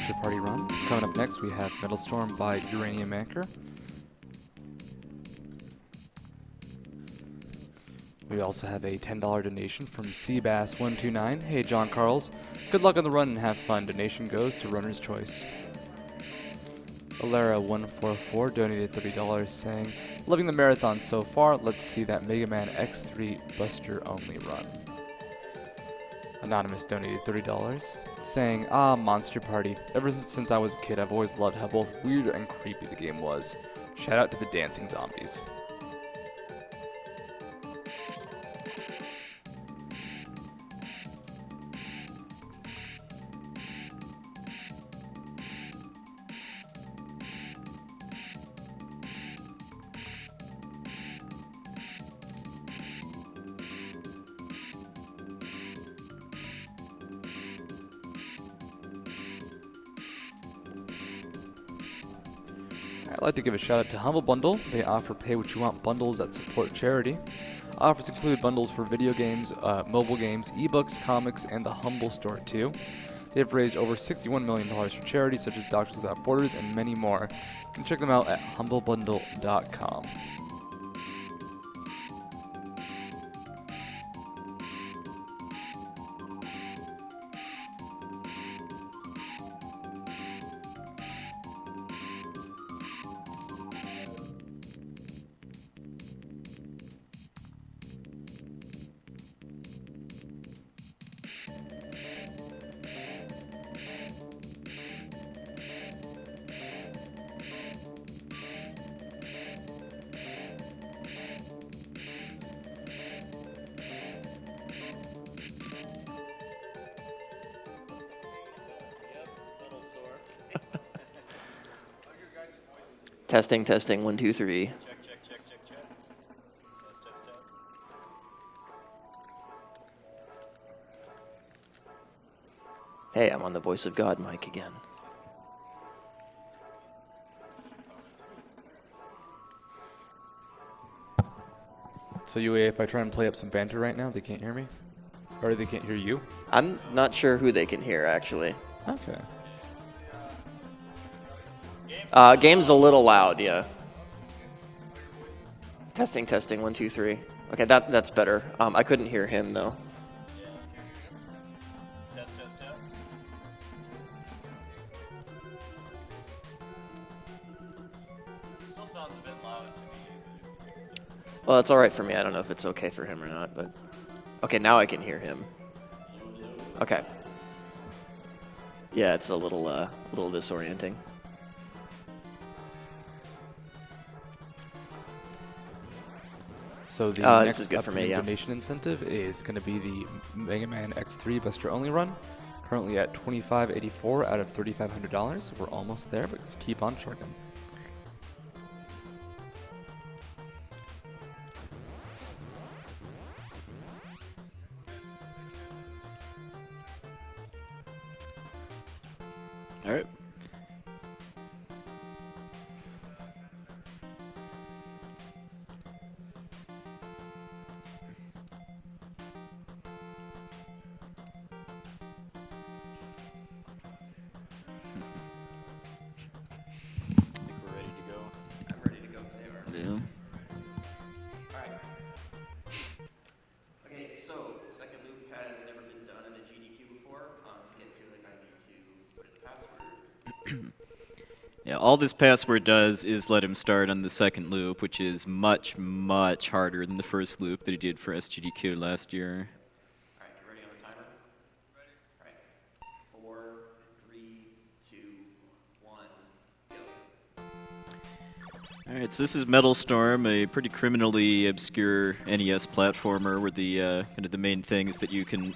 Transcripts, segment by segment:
Monster Party run. Coming up next, we have Metal Storm by UraniumAnchor. We also have a $10 donation from Seabass129. Hey, John Carls. Good luck on the run and have fun. Donation goes to Runner's Choice. Alera144 donated $30 saying, loving the marathon so far. Let's see that Mega Man X3 Buster only run. Anonymous donated $30 saying, Monster Party. Ever since I was a kid, I've always loved how both weird and creepy the game was. Shout out to the dancing zombies. I'd like to give a shout out to Humble Bundle. They offer pay what you want bundles that support charity. Offers include bundles for video games, mobile games, ebooks, comics, and the Humble Store too. They've raised over $61 million for charities such as Doctors Without Borders and many more. You can check them out at humblebundle.com. Testing, testing, 1, 2, 3. Check. Test. Hey, I'm on the Voice of God mic again. So UA, if I try and play up some banter right now, they can't hear me? Or they can't hear you? I'm not sure who they can hear, actually. Okay. Game's a little loud, yeah. Testing, 1, 2, 3. Okay, that's better. I couldn't hear him, though. Test. Still sounds a bit loud to me. Well, it's all right for me. I don't know if it's okay for him or not, but... Okay, now I can hear him. Okay. Yeah, it's a little disorienting. So the this next is good for me, yeah. donation incentive is going to be the Mega Man X3 Buster Only run. Currently at $25.84 out of $3,500. We're almost there, but keep on trucking. All right. I think we're ready to go. I'm ready to go if they are. Yeah. Alright. Okay, so second loop has never been done in a GDQ before. To get to it, I need to put in a password. Yeah, all this password does is let him start on the second loop, which is much, much harder than the first loop that he did for SGDQ last year. Alright, get ready on the timer. Ready. Alright. 4, 3, 2, 1, go. Alright, so this is Metal Storm, a pretty criminally obscure NES platformer where the kind of the main thing is that you can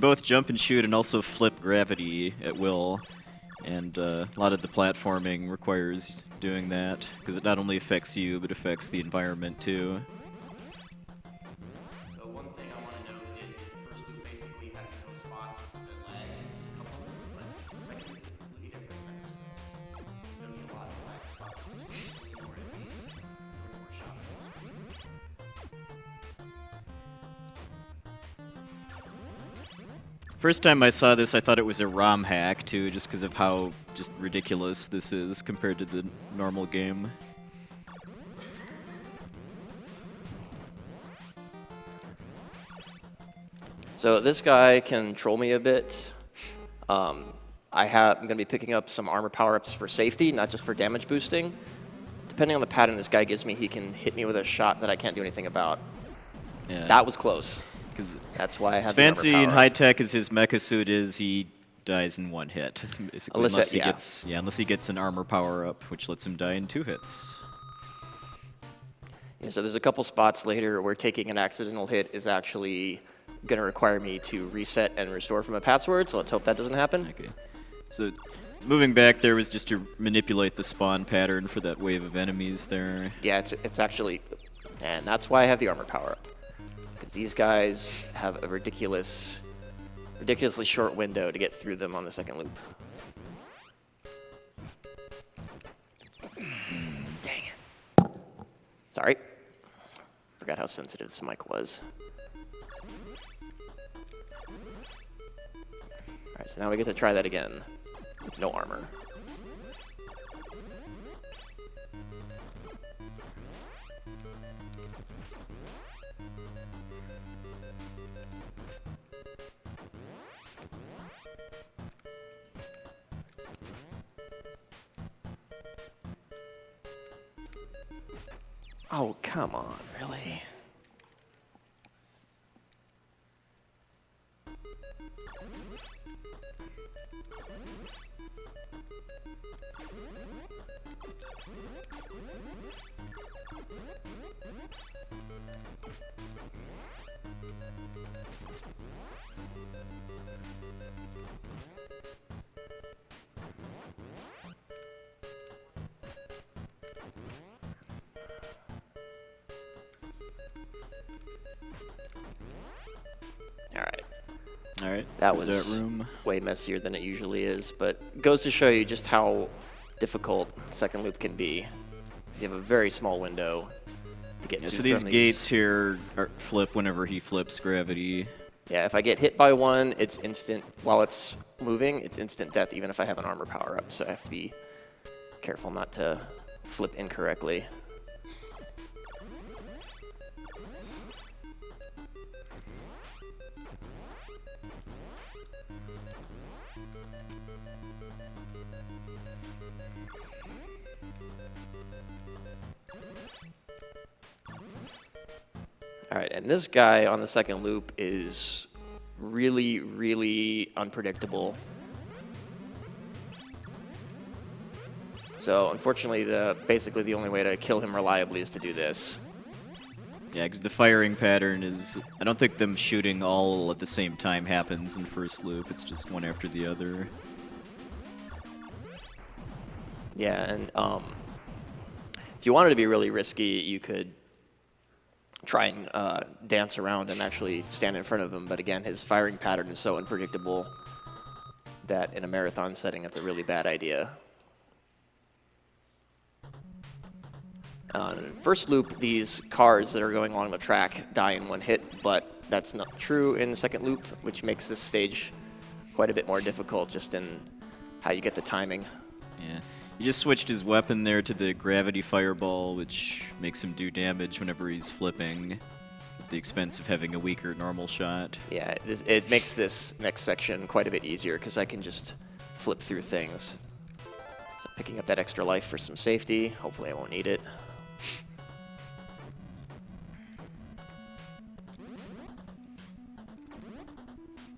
both jump and shoot and also flip gravity at will. And a lot of the platforming requires doing that, because it not only affects you, but affects the environment too. So one thing I want to note is that the first loop basically has no spots that lag. There's a couple, but the second loop is completely different in that respect. There's going to be a lot of lag spots, which is more enemies, more shots on the screen. First time I saw this, I thought it was a ROM hack, too, just because of how just ridiculous this is compared to the normal game. So this guy can troll me a bit. I'm going to be picking up some armor power-ups for safety, not just for damage boosting. Depending on the pattern this guy gives me, he can hit me with a shot that I can't do anything about. Yeah. That was close. That's why I have as the armor fancy and power-up. high-tech as his mecha suit is, he dies in 1 hit. Basically, Unless unless he gets an armor power-up, which lets him die in 2 hits. Yeah, so there's a couple spots later where taking an accidental hit is actually going to require me to reset and restore from a password, so let's hope that doesn't happen. Okay. So, moving back there was just to manipulate the spawn pattern for that wave of enemies there. Yeah, it's actually... And that's why I have the armor power-up. Because these guys have a ridiculously short window to get through them on the second loop. Dang it. Sorry. Forgot how sensitive this mic was. Alright, so now we get to try that again. With no armor. Oh, come on, really? Alright, That through was that room. way messier than it usually is, but goes to show you just how difficult second loop can be. 'Cause you have a very small window to get Yeah, through. so these from gates here flip whenever he flips gravity. Yeah, if I get hit by one, it's instant. While it's moving, it's instant death, even if I have an armor power up. So I have to be careful not to flip incorrectly. All right, and this guy on the second loop is really, really unpredictable. So unfortunately, basically the only way to kill him reliably is to do this. Yeah, because the firing pattern is... I don't think them shooting all at the same time happens in first loop. It's just one after the other. Yeah, and if you wanted to be really risky, you could try and dance around and actually stand in front of him. But again, his firing pattern is so unpredictable that in a marathon setting, that's a really bad idea. First loop, these cars that are going along the track die in 1 hit, but that's not true in the second loop, which makes this stage quite a bit more difficult just in how you get the timing. Yeah. He just switched his weapon there to the gravity fireball, which makes him do damage whenever he's flipping, at the expense of having a weaker normal shot. Yeah, it makes this next section quite a bit easier because I can just flip through things. So picking up that extra life for some safety. Hopefully I won't need it.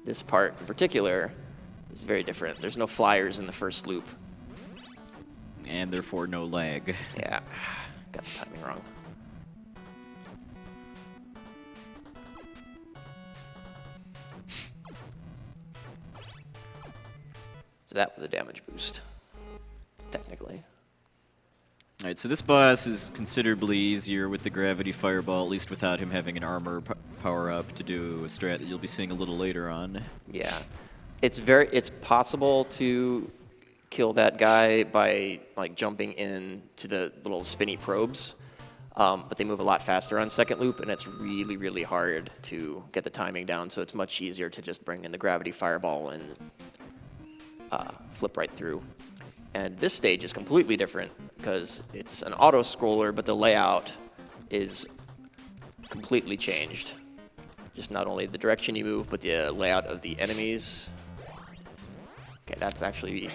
This part in particular is very different. There's no flyers in the first loop. And therefore no lag. Yeah, got the timing wrong. So that was a damage boost, technically. Alright, so this boss is considerably easier with the gravity fireball, at least without him having an armor power-up to do a strat that you'll be seeing a little later on. Yeah, it's possible to kill that guy by like jumping in to the little spinny probes. but they move a lot faster on second loop, and it's really, really hard to get the timing down, so it's much easier to just bring in the gravity fireball and flip right through. And this stage is completely different because it's an auto-scroller, but the layout is completely changed. Just not only the direction you move, but the layout of the enemies. Okay, that's actually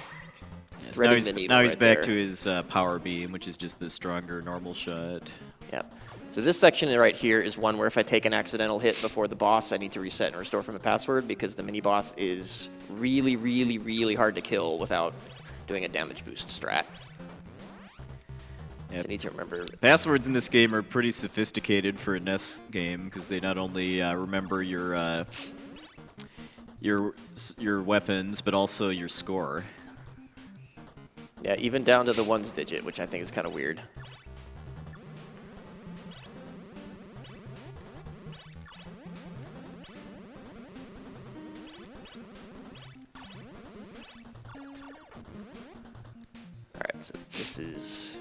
threading the needle now he's right back there. to his power beam, which is just the stronger normal shot. Yep. So this section right here is one where if I take an accidental hit before the boss, I need to reset and restore from a password because the mini-boss is really, really, really hard to kill without doing a damage boost strat. Yep. So I need to remember. Passwords in this game are pretty sophisticated for a NES game because they not only remember your weapons, but also your score. Yeah, even down to the ones digit, which I think is kind of weird. Alright, so this is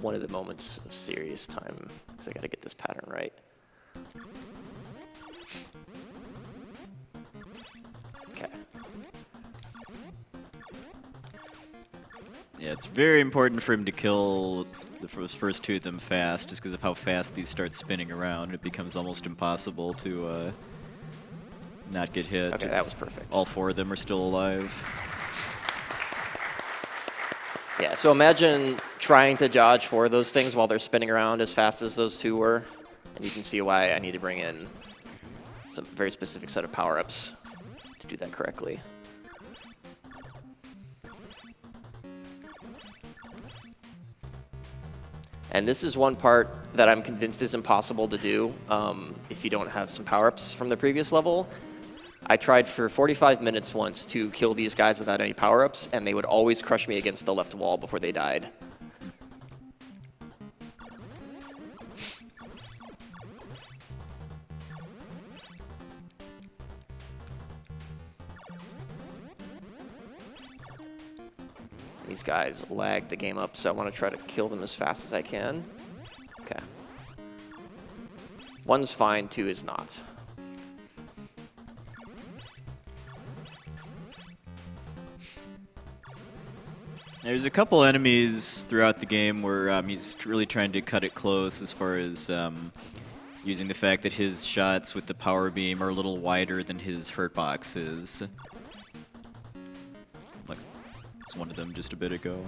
one of the moments of serious time, because I gotta get this pattern right. Okay. Yeah, it's very important for him to kill the first two of them fast, just because of how fast these start spinning around. It becomes almost impossible to not get hit. Okay, that was perfect. All four of them are still alive. Yeah, so imagine trying to dodge four of those things while they're spinning around as fast as those two were. And you can see why I need to bring in some very specific set of power-ups to do that correctly. And this is one part that I'm convinced is impossible to do if you don't have some power-ups from the previous level. I tried for 45 minutes once to kill these guys without any power-ups, and they would always crush me against the left wall before they died. These guys lag the game up, so I want to try to kill them as fast as I can. Okay. One's fine, two is not. There's a couple enemies throughout the game where he's really trying to cut it close as far as using the fact that his shots with the power beam are a little wider than his hurt box is. Like, it's one of them just a bit ago.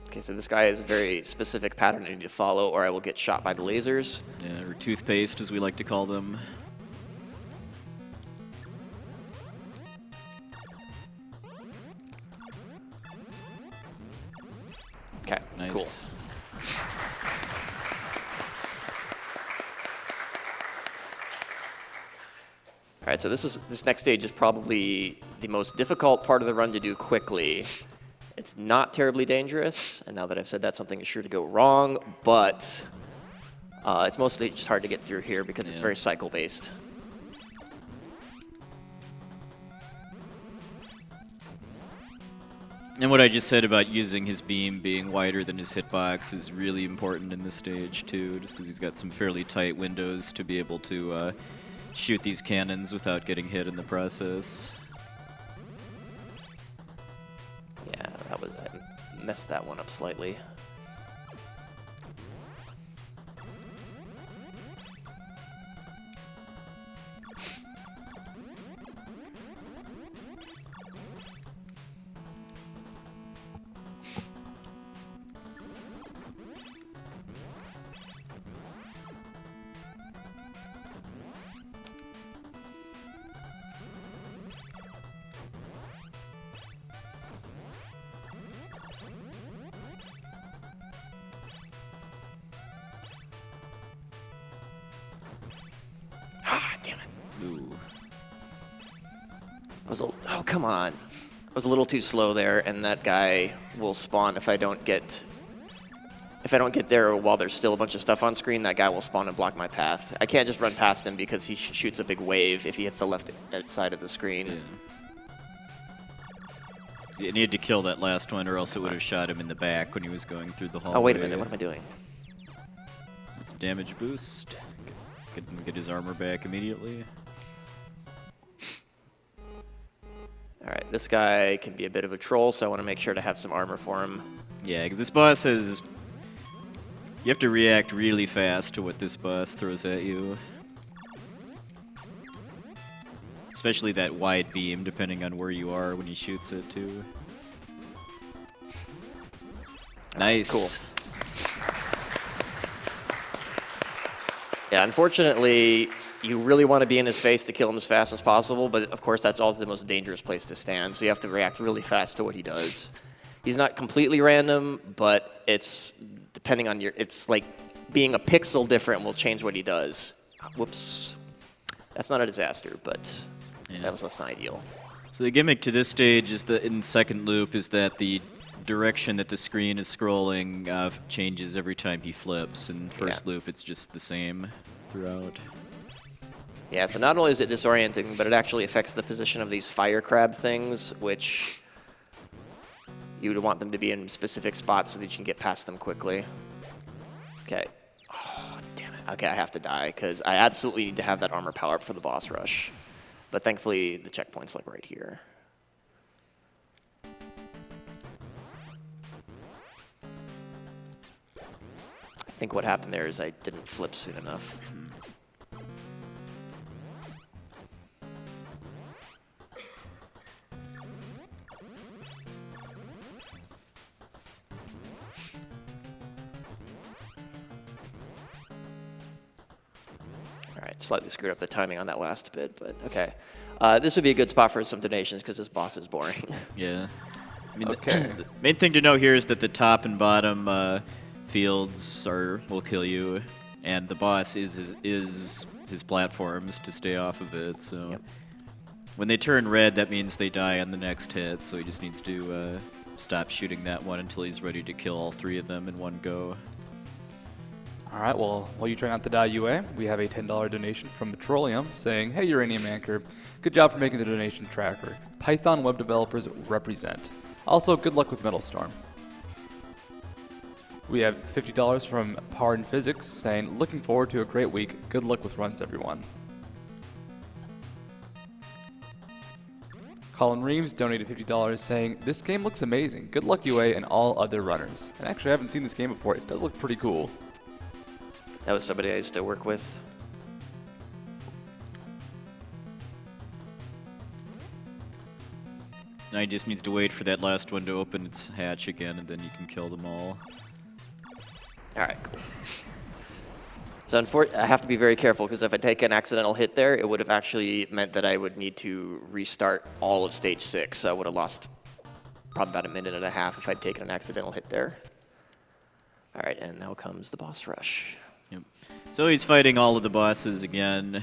Okay, so this guy has a very specific pattern I need to follow, or I will get shot by the lasers. Yeah, or toothpaste, as we like to call them. Okay, Nice. cool. All right, so this next stage is probably the most difficult part of the run to do quickly. It's not terribly dangerous, and now that I've said that, something is sure to go wrong, but it's mostly just hard to get through here because it's very cycle-based. And what I just said about using his beam being wider than his hitbox is really important in this stage too, just because he's got some fairly tight windows to be able to shoot these cannons without getting hit in the process. Yeah, I messed that one up slightly. Ah, damn it. Ooh. Oh, come on. I was a little too slow there, and that guy will spawn if I don't get there while there's still a bunch of stuff on screen. That guy will spawn and block my path. I can't just run past him because he shoots a big wave if he hits the left side of the screen. Yeah. You needed to kill that last one, or else it would have shot him in the back when he was going through the hallway. Oh, wait a minute. What am I doing? That's a damage boost. Get his armor back immediately. All right, this guy can be a bit of a troll, so I want to make sure to have some armor for him. Yeah, because this boss has... You have to react really fast to what this boss throws at you. Especially that wide beam, depending on where you are when he shoots it, too. Nice. Cool. Yeah, unfortunately, you really want to be in his face to kill him as fast as possible, but of course that's also the most dangerous place to stand, so you have to react really fast to what he does. He's not completely random, but it's depending on your... It's like being a pixel different will change what he does. Whoops. That's not a disaster, but that was less than ideal. So the gimmick to this stage is that in second loop is that the direction that the screen is scrolling changes every time he flips. In first loop, it's just the same throughout. Yeah, so not only is it disorienting, but it actually affects the position of these fire crab things, which you would want them to be in specific spots so that you can get past them quickly. Okay. Oh, damn it. Okay, I have to die, because I absolutely need to have that armor power up for the boss rush. But thankfully, the checkpoint's like right here. I think what happened there is I didn't flip soon enough. All right, slightly screwed up the timing on that last bit, but okay. This would be a good spot for some donations because this boss is boring. Yeah. I mean, the main thing to know here is that the top and bottom fields will kill you, and the boss is his platforms to stay off of it. So when they turn red, that means they die on the next hit. So he just needs to stop shooting that one until he's ready to kill all three of them in one go. All right, well, while you try not to die, UA, we have a $10 donation from Petroleum saying, "Hey, UraniumAnchor, good job for making the donation tracker. Python web developers represent. Also, good luck with Metal Storm." We have $50 from Power and Physics saying, "Looking forward to a great week. Good luck with runs, everyone." Colin Reeves donated $50 saying, "This game looks amazing. Good luck, UA, and all other runners." And actually, I haven't seen this game before. It does look pretty cool. That was somebody I used to work with. Now he just needs to wait for that last one to open its hatch again, and then you can kill them all. All right, cool. So I have to be very careful, because if I take an accidental hit there, it would have actually meant that I would need to restart all of stage 6. So I would have lost probably about a minute and a half if I'd taken an accidental hit there. All right, and now comes the boss rush. Yep. So he's fighting all of the bosses again.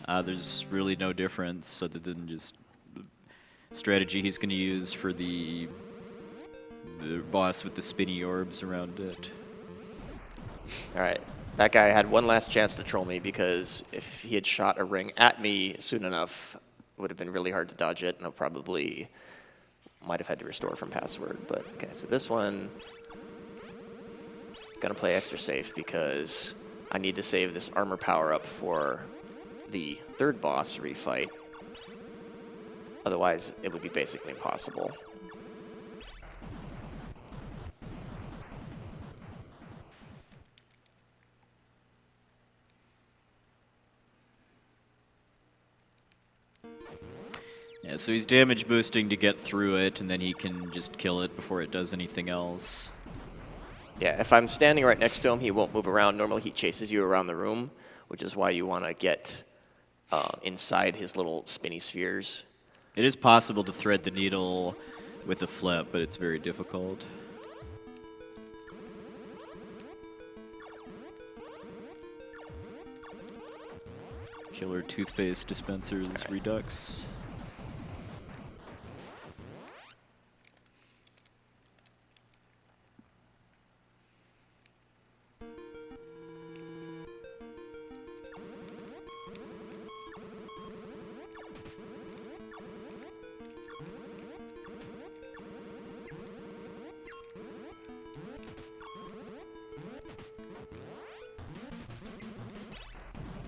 There's really no difference other than just the strategy he's going to use for the boss with the spinny orbs around it. All right, that guy had one last chance to troll me, because if he had shot a ring at me soon enough, it would have been really hard to dodge it, and I probably might have had to restore from password. But okay, so this one, gonna play extra safe because I need to save this armor power up for the third boss refight. Otherwise, it would be basically impossible. Yeah, so he's damage boosting to get through it, and then he can just kill it before it does anything else. Yeah, if I'm standing right next to him, he won't move around. Normally, he chases you around the room, which is why you want to get inside his little spinny spheres. It is possible to thread the needle with a flip, but it's very difficult. Killer toothpaste dispensers redux.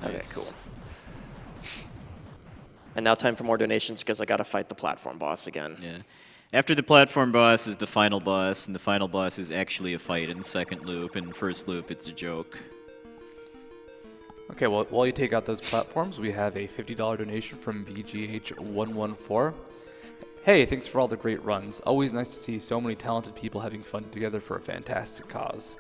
Okay, Nice. cool. And now time for more donations because I got to fight the platform boss again. Yeah. After the platform boss is the final boss, and the final boss is actually a fight in the second loop. In first loop, it's a joke. Okay, well, while you take out those platforms, we have a $50 donation from BGH114. Hey, thanks for all the great runs. Always nice to see so many talented people having fun together for a fantastic cause.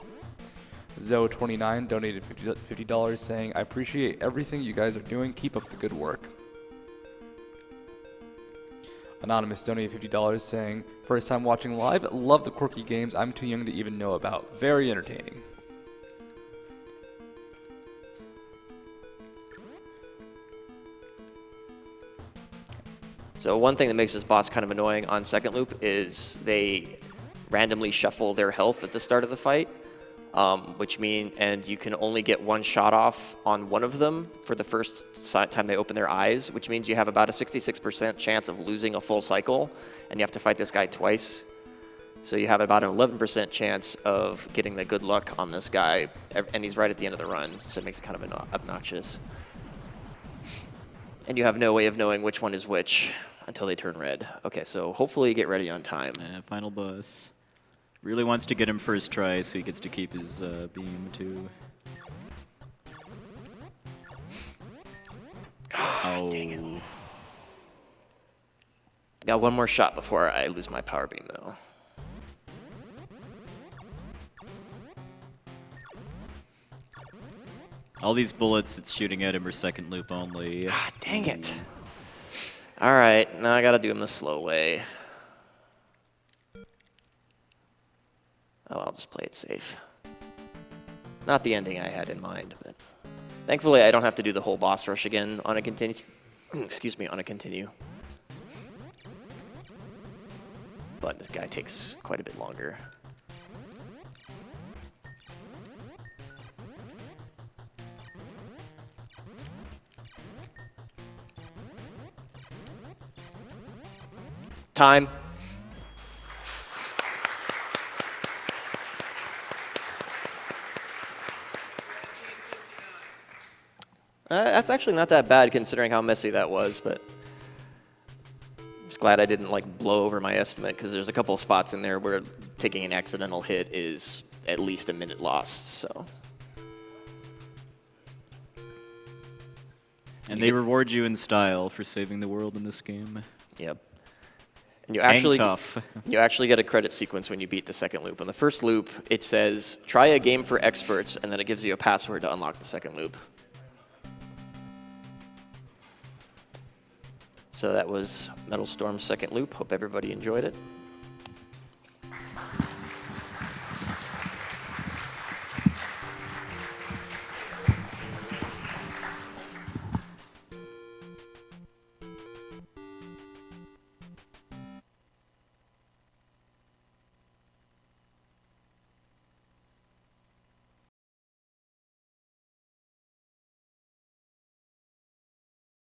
Zoe29 donated $50 saying, I appreciate everything you guys are doing. Keep up the good work. Anonymous donated $50 saying, first time watching live, love the quirky games I'm too young to even know about. Very entertaining. So one thing that makes this boss kind of annoying on second loop is they randomly shuffle their health at the start of the fight, and you can only get one shot off on one of them for the first time they open their eyes, which means you have about a 66% chance of losing a full cycle, and you have to fight this guy twice. So you have about an 11% chance of getting the good luck on this guy, and he's right at the end of the run, so it makes it kind of obnoxious. And you have no way of knowing which one is which until they turn red. Okay, so hopefully you get ready on time. Final boss. Really wants to get him first try so he gets to keep his beam too. Oh, dang it. Got one more shot before I lose my power beam, though. All these bullets it's shooting at him are second loop only. Ah, dang it. All right, now I gotta do him the slow way. Oh, I'll just play it safe. Not the ending I had in mind, but thankfully I don't have to do the whole boss rush again on a continue. Excuse me, on a continue. But this guy takes quite a bit longer. Time. That's actually not that bad considering how messy that was, but I'm just glad I didn't like blow over my estimate because there's a couple of spots in there where taking an accidental hit is at least a minute lost, so. And they reward you in style for saving the world in this game. Yep. And you Hang tough. you actually get a credit sequence when you beat the second loop. On the first loop, it says, try a game for experts, and then it gives you a password to unlock the second loop. So that was Metal Storm's second loop. Hope everybody enjoyed it.